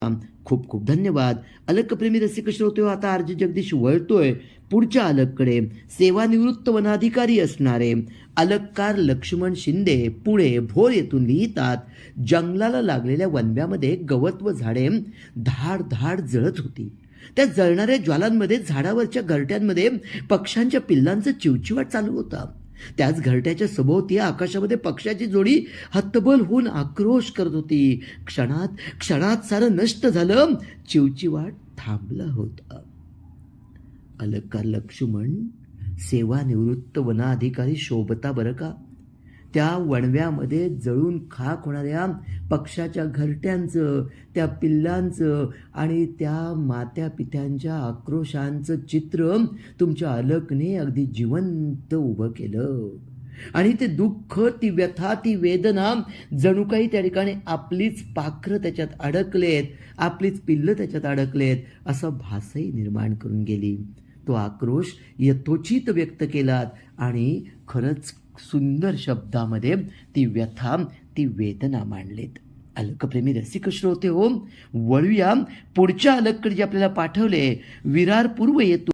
खूप खूप धन्यवाद. अलकप्रेमी रसिक श्रोते हो, आता आरजी जगदीश वळतोय पुढच्या अलककडे. सेवानिवृत्त वनाधिकारी असणारे अलककार लक्ष्मण शिंदे पुणे भोर येथून लिहितात, जंगलाला लागलेल्या वनव्यामध्ये गवत व झाडे धाड धाड जळत होती. त्या जळणाऱ्या ज्वालांमध्ये झाडावरच्या घरट्यांमध्ये पक्ष्यांच्या पिल्लांचं चिवचिवाट चालू होता. त्याच घरट्याच्या सभोवती आकाशामध्ये पक्ष्याची जोडी हतबल होऊन आक्रोश करत होती. क्षणात क्षणात सारं नष्ट झालं. चिवचिवाट थांबला होता. अलकार लक्ष्मण सेवानिवृत्त वनाधिकारी शोभता बरं का. त्या वणव्यामध्ये जळून खाक होणाऱ्या पक्षाच्या घरट्यांचं, त्या पिल्लांचं आणि त्या मात्या पित्यांच्या आक्रोशांचं चित्र तुमच्या अलकने अगदी जिवंत उभं केलं. आणि ते दुःख, ती व्यथा, ती वेदना जणू काही त्या ठिकाणी आपलीच पाखरं त्याच्यात अडकलेत, आपलीच पिल्लं त्याच्यात अडकलेत असं भासही निर्माण करून गेली. तो आक्रोश यथोचित व्यक्त केलात आणि खरंच सुंदर शब्दामध्ये ती व्यथा, ती वेदना मांडलीत. अलकप्रेमी रसिक श्रोते हो, वळूया पुढच्या अलककडे जे आपल्याला पाठवले. विरार पूर्व येतो